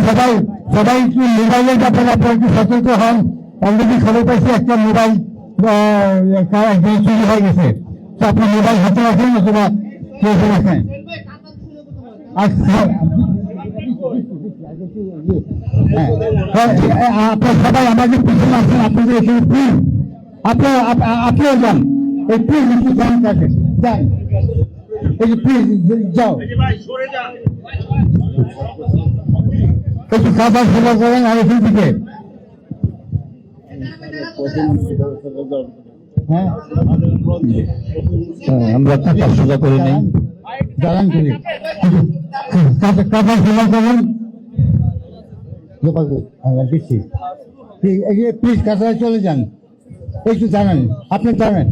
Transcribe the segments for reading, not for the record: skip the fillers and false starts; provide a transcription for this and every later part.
সবাই সবাই একটু মোবাইলের ব্যাপারে আপনারা একটু সতর্ক হন। অলরেডি খবর পাইছি একটা মোবাইল চুরি হয়ে গেছে, তো আপনি মোবাইল হাতে রাখেন অথবা কেসে রাখেন। আপনার সবাই আমাদের পিছনে আসেন, আপনাদের এখানে প্লিজ আপনিও যান, এই প্লিজ একটু যান কাছে যান, এই যে প্লিজ যাও, একটু খাবার সেবা করেন আর এখান থেকে। হ্যাঁ আমরা টাকা সোজা করে নেই, দাঁড়ান করি খাবার সেবা করেন দিচ্ছি, প্লিজ কাছাকাছি চলে যান, একটু জানান, আপনি জানেন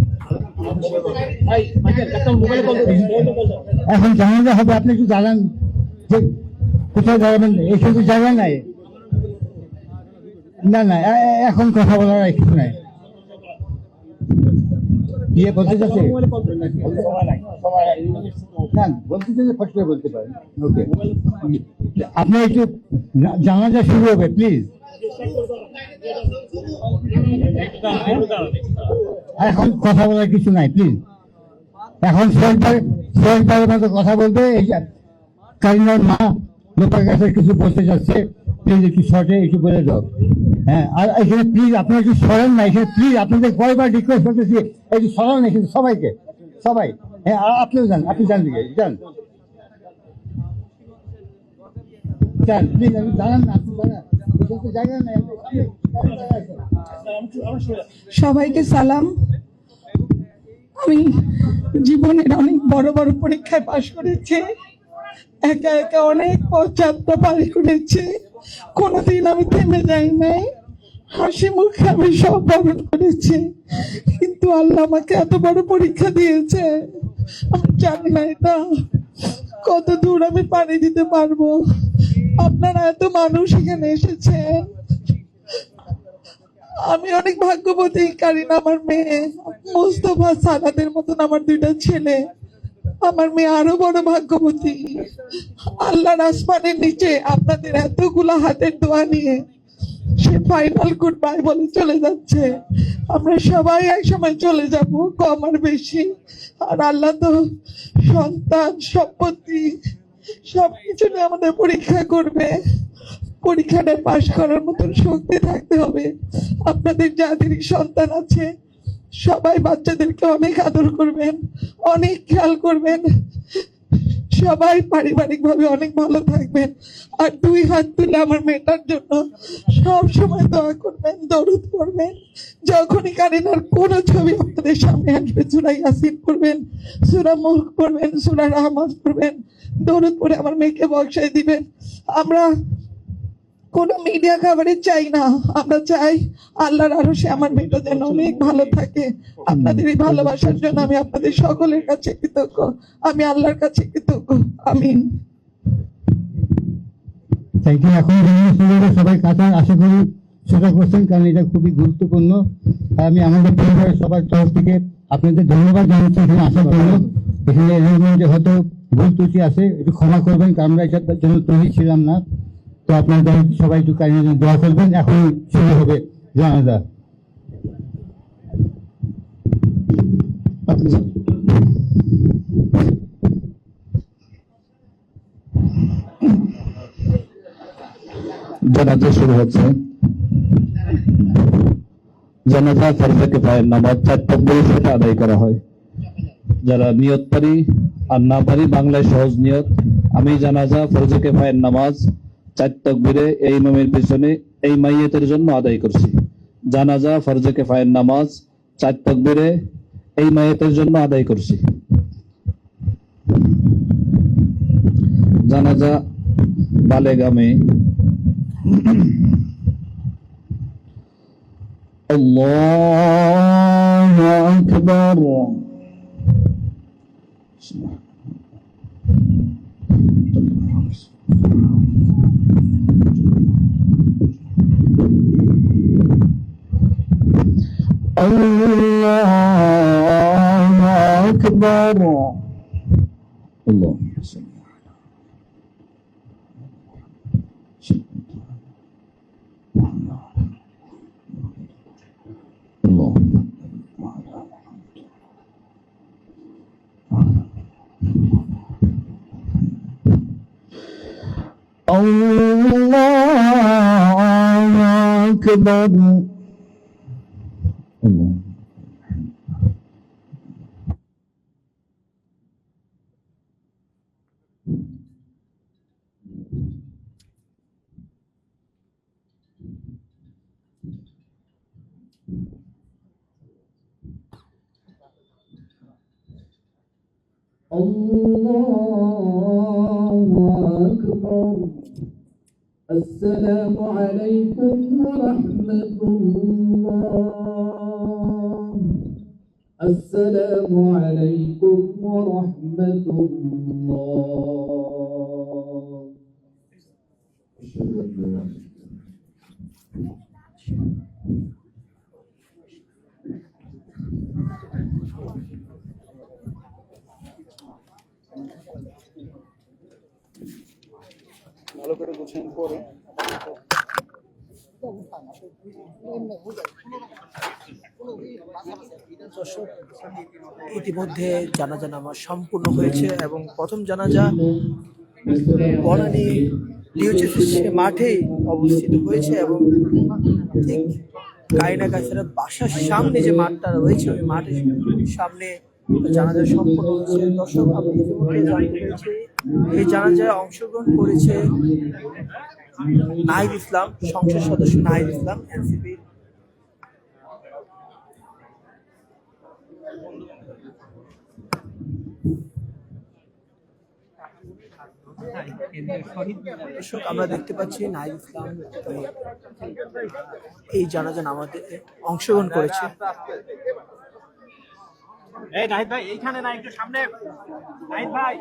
এখন জানালে হবে, আপনি একটু জানান যে কোথায় দাঁড়াবেন, এই শুধু জায়গা নাই, না না এখন কথা বলার কিছু নাই, বিয়ে বলতে যাচ্ছে বলতে চাইলে ফট করে বলতে পারেন। ওকে আপনি একটু জানাজা শুরু হবে প্লিজ, এখন কথা বলার কিছু নাই প্লিজ, এখন সরকারের মতো কথা বলবে। কারিনার মা লোকের কাছে কিছু বলতে যাচ্ছে, প্লিজ একটু শর্টে একটু বলে দাও। হ্যাঁ আর এখানে প্লিজ আপনারা একটু সরেন না, এখানে প্লিজ আপনাদের কয়বার রিকোয়েস্ট করতেছি একটু সরান এখানে সবাইকে, সবাই। হ্যাঁ আপনিও যান, আপনি যান দিকে যান যান প্লিজ, আপনি জানান না, আপনি জানান জায়গা নাই। সবাইকে সালাম। আমি জীবনের অনেক বড় বড় পরীক্ষায় পাশ করেছি, একা একা অনেক পথযাত্রা পার করেছি, কোনোদিন আমি থেমে যাই নাই, হাসি মুখে আমি সব বরণ করেছি, কিন্তু আল্লাহ আমাকে এত বড় পরীক্ষা দিয়েছে, আমি জানি না এটা কত দূর আমি পাড়ি দিতে পারবো। আপনারা এত মানুষ এখানে এসেছেন, আমি অনেক ভাগ্যবতী। কারিনা আমার মেয়ে, মোস্তফা সালাদের মতন আমার দুইটা ছেলে, আমার মেয়ে আরো বড় ভাগ্যবতী। আল্লাহর আসমানের নিচে আপনাদের এতগুলা হাতের দোয়া নিয়ে সে ফাইনাল গুড বাই বলে চলে যাচ্ছে। আমরা সবাই এক সময় চলে যাব, কম আর বেশি, আর আল্লাহ তো সন্তান সম্পত্তি সবকিছু নিয়ে আমাদের পরীক্ষা করবে। পরীক্ষাটা পাশ করার মতন শক্তি থাকতে হবে। আপনাদের যাদেরই সন্তান আছে সবাই বাচ্চাদেরকে অনেক আদর করবেন, অনেক খেয়াল করবেন, সবাই পারিবারিক ভাবে অনেক ভালো থাকবেন। আর দুই হাত তুলে আমার মেয়েটার জন্য সব সময় দোয়া করবেন, দরুদ করবেন। যখনই কারিনার কোন ছবি আপনাদের সামনে আসবে সূরা ইয়াসিন পড়বেন, সূরা মুলক পড়বেন, সূরা রহমান পড়বেন, দরুদ পড়ে আমার মেয়েকে বক্সায় দিবেন। আমরা কোনো মিডিয়া কভারেজ চাই না, আমরা চাই আল্লাহর আরশে আমার মেয়েটা যেন অনেক ভালো থাকে। আপনাদের এই ভালোবাসার জন্য আমি আপনাদের সকলের কাছে কৃতজ্ঞ, আমি আল্লাহর কাছে কৃতজ্ঞ। আমিন। Thank you. এখন সবাই কাছে আশা করি সেটা করছেন, কারণ এটা খুবই গুরুত্বপূর্ণ। আমি আমাদের পরিবারের সবার তরফ থেকে আপনাদের ধন্যবাদ জানাচ্ছি এখানে আসার জন্য। এখানে এলিমেন্টে হয়তো ভুল ত্রুটি আছে, একটু ক্ষমা করবেন, কারণ আমরা এটার জন্য তৈরি ছিলাম না। তো আপনাদের সবাই একটু কাজের জন্য দোয়া করবেন। এখন শুরু হবে জানাজা। জানাজা শুরু হচ্ছে। জানাজা ফরজে কিফায়ার নামাজ 4 তাকবীরের সাথে আদায় করা হয়। যারা নিয়ত পারি আর না পারি বাংলায় সহজ নিয়ত, আমি জানাজা ফরজে কিফায়ার নামাজ 4 তাকবীরে এই ইমামের পিছনে এই মাইয়াতের জন্য আদায় করছি। জানাজা ফরজে কিফায়ার নামাজ 4 তাকবীরে এই মাইয়াতের জন্য আদায় করছি। জানাজা বালেগা মেয়ে। আল্লাহু আকবার। আল্লাহু আকবার। আল্লাহু الله أكبر. الله. الله أكبر. السلام عليكم ورحمة الله. السلام عليكم ورحمة الله. أشهد أن لا ভালো করে গোছান পরে দর্শক, ইতিমধ্যে জানাজা নামাজ সম্পূর্ণ হয়েছে এবং প্রথম জানাজা বনানী ডিওজেসিস মাঠে অবস্থিত হয়েছে এবং ঠিক কায়না কাছের বাসার সামনে যে মাঠটা রয়েছে ওই মাঠের সামনে জানাজা সম্পূর্ণ হয়েছে। দর্শক, আমি ইতিমধ্যে জানতে পেরেছি এই জানাজায় অংশগ্রহণ করেছে নাহিদ ইসলাম, সংসদ সদস্য নাহিদ ইসলাম, এনসিপি। দর্শক, আমরা দেখতে পাচ্ছি নাহিদ ইসলাম এই জানাজা নামাজে অংশগ্রহণ করেছে। এই নাহিদ ভাই এইখানে না, একটু সামনে। নাহিদ ভাই